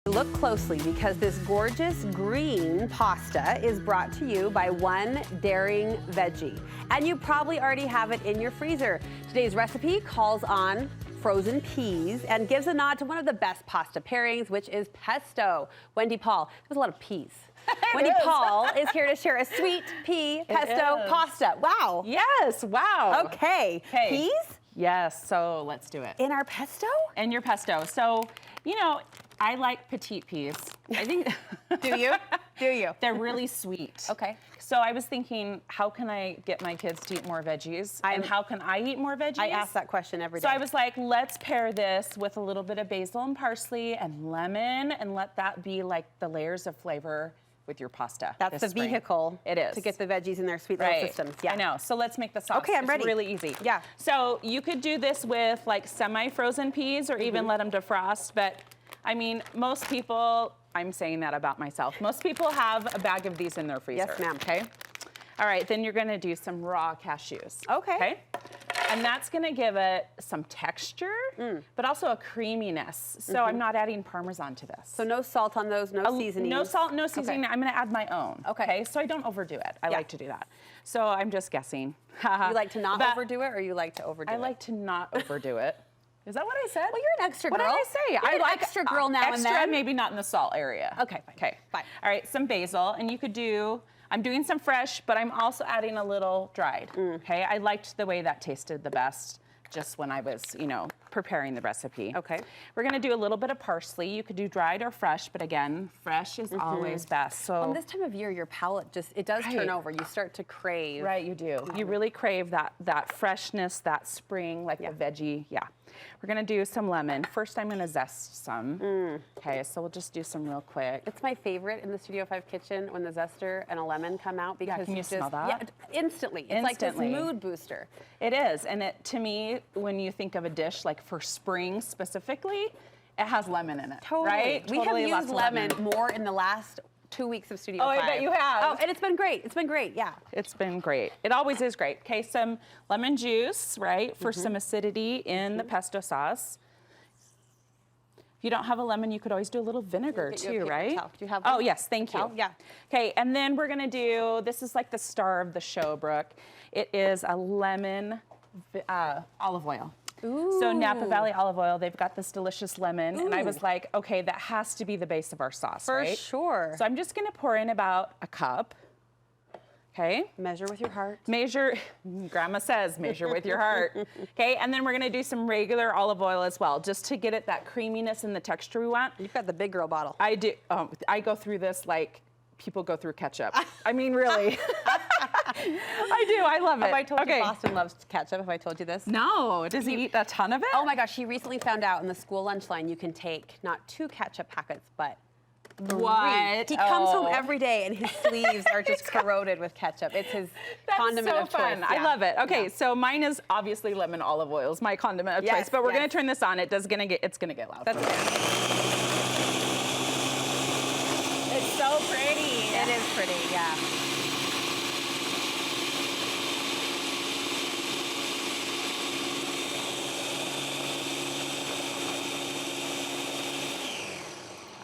Look closely because this gorgeous green pasta is brought to you by One Daring Veggie. And you probably already have it in your freezer. Today's recipe calls on frozen peas and gives a nod to one of the best pasta pairings, which is pesto. Wendy Paul, there's a lot of peas. Wendy Paul is here to share a sweet pea pesto pasta. Wow. Yes, wow. Okay. Peas? Yes, so let's do it. In our pesto? In your pesto. So, you know, I like petite peas. I think. Do you? Do you? They're really sweet. Okay. So I was thinking, how can I get my kids to eat more veggies? And how can I eat more veggies? I ask that question every day. So I was like, let's pair this with a little bit of basil and parsley and lemon and let that be like the layers of flavor with your pasta. That's the vehicle. It is. To get the veggies in their sweet little systems. Yeah. I know. So let's make the sauce. Okay, I'm ready. It's really easy. Yeah. So you could do this with like semi-frozen peas or even let them defrost. But I mean, most people, I'm saying that about myself, most people have a bag of these in their freezer. Yes, ma'am. Okay. All right, then you're gonna do some raw cashews. Okay. And that's gonna give it some texture, but also a creaminess. So I'm not adding Parmesan to this. So no salt on those, no seasoning. No salt, no seasoning. Okay. I'm gonna add my own. Okay. So I don't overdo it. I like to do that. So I'm just guessing. You like to not overdo it, or you like to overdo it? I like to not overdo it. Is that what I said? Well, you're an extra girl. What did I say? You're I an like extra girl now and then. Extra, maybe not in the salt area. Okay, fine. Okay, fine. All right, some basil, and you could do, I'm doing some fresh, but I'm also adding a little dried, okay? I liked the way that tasted the best just when I was, you know, preparing the recipe. Okay. We're gonna do a little bit of parsley. You could do dried or fresh, but again, fresh is always best. So well, this time of year, your palate just, it does turn over. You start to crave. Right, you do. You really crave that freshness, that spring, like the veggie, We're gonna do some lemon. First, I'm gonna zest some. Okay, so we'll just do some real quick. It's my favorite in the Studio 5 kitchen when the zester and a lemon come out because can you smell that? Yeah, instantly. It's like this mood booster. It is, and it, to me, when you think of a dish like for spring specifically, it has lemon in it, right? We have used lemon more in the last 2 weeks of Studio 5. Oh, I bet you have. Oh, and it's been great. It's been great, yeah. It's been great. It always is great. Okay, some lemon juice, right, for some acidity in the pesto sauce. If you don't have a lemon, you could always do a little vinegar too, right? Do you have Oh, one? yes, thank you. Yeah. Okay, and then we're gonna do, this is like the star of the show, Brooke. It is a lemon olive oil. Ooh. So Napa Valley olive oil, they've got this delicious lemon, and I was like, okay, that has to be the base of our sauce, right? For sure. So I'm just gonna pour in about a cup. Okay. Measure with your heart. Measure, Grandma says, measure with your heart. Okay, and then we're gonna do some regular olive oil as well, just to get it that creaminess and the texture we want. You've got the big girl bottle. I do, I go through this like people go through ketchup. I mean, really. I do, I love it. Have I told you Boston loves ketchup? Have I told you this? No, does he eat a ton of it? Oh my gosh, he recently found out in the school lunch line you can take not 2 ketchup packets, but 3. What? He comes home every day and his sleeves are just corroded with ketchup. It's his condiment of choice. That's so fun. I love it. Okay, so mine is obviously lemon olive oil is my condiment of choice, but we're gonna turn this on. It's gonna get loud. That's fair. It's so pretty. It is pretty, yeah.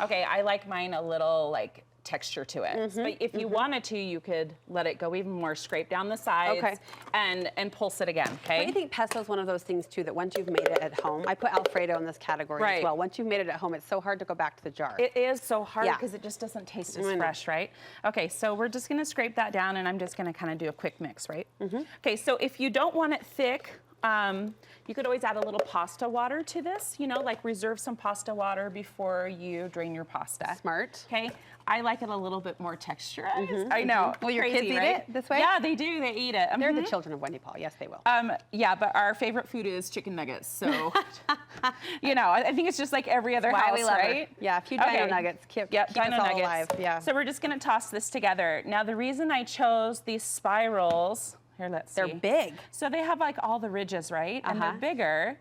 Okay, I like mine a little like texture to it. But if you wanted to, you could let it go even more, scrape down the sides and pulse it again, okay? But I think pesto is one of those things too that once you've made it at home, I put Alfredo in this category as well. Once you've made it at home, it's so hard to go back to the jar. It is so hard because it just doesn't taste as fresh, right? Okay, so we're just gonna scrape that down and I'm just gonna kind of do a quick mix, right? Okay, so if you don't want it thick, you could always add a little pasta water to this, you know, like reserve some pasta water before you drain your pasta. Smart. Okay, I like it a little bit more texturized. I know. Will your kids eat it this way? Yeah, they do, they eat it. They're the children of Wendy Paul, yes they will. Yeah, but our favorite food is chicken nuggets, so, you know, I think it's just like every other house, we love right? Her. Yeah, a few dino nuggets, keep dino us all nuggets. alive. Yeah. So we're just gonna toss this together. Now the reason I chose these spirals, here, let's see. They're big. So they have like all the ridges, right? And they're bigger,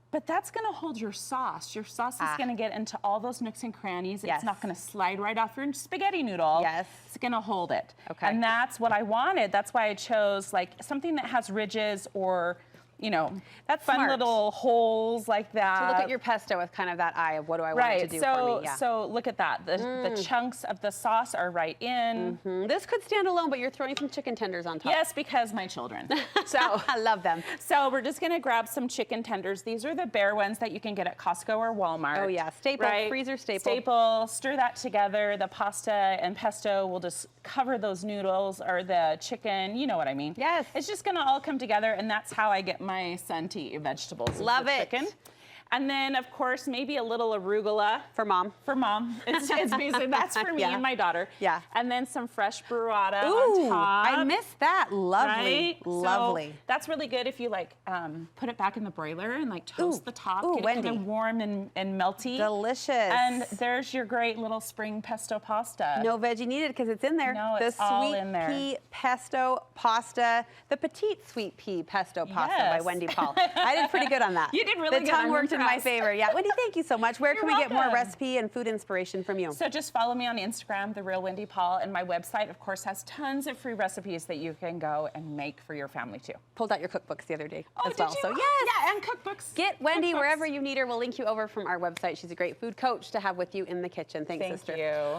but that's gonna hold your sauce. Your sauce is gonna get into all those nooks and crannies. It's not gonna slide right off your spaghetti noodle. It's gonna hold it. Okay. And that's what I wanted. That's why I chose like something that has ridges or you know, That's fun smart. little holes like that. So look at your pesto with kind of that eye of what do I want it to do for me. Yeah. So look at that. The chunks of the sauce are right in. This could stand alone, but you're throwing some chicken tenders on top. Yes, because my children. So I love them. So we're just gonna grab some chicken tenders. These are the bare ones that you can get at Costco or Walmart. Oh yeah, staple, freezer staple. Staple, stir that together. The pasta and pesto will just cover those noodles or the chicken, you know what I mean. Yes. It's just gonna all come together, and that's how I get my son to eat vegetables. Love it. Chicken. And then, of course, maybe a little arugula. For mom. For mom. It's basically, that's for me and my daughter. Yeah. And then some fresh burrata Ooh, on top. I missed that. Lovely. Right? Lovely. So that's really good if you like put it back in the broiler and like toast the top, get Wendy. it kind of warm and melty. Delicious. And there's your great little spring pesto pasta. No veggie needed because it's in there. No, it's the all sweet in there. pea pesto pasta, the petite sweet pea pesto pasta by Yes. Wendy Paul. I did pretty good on that. You did really the good. tongue I'm worked in my impressed. favor. Yeah, Wendy, thank you so much. Where can You're we get more welcome. recipe and food inspiration from you? So just follow me on Instagram, The Real Wendy Paul, and my website, of course, has tons of free recipes that you can go and make for your family too. Pulled out your cookbooks the other day Oh, as did well. you? So yes. Yeah, and cookbooks. Get Wendy Cookbooks. wherever you need her. We'll link you over from our website. She's a great food coach to have with you in the kitchen. Thanks, Thank sister. you.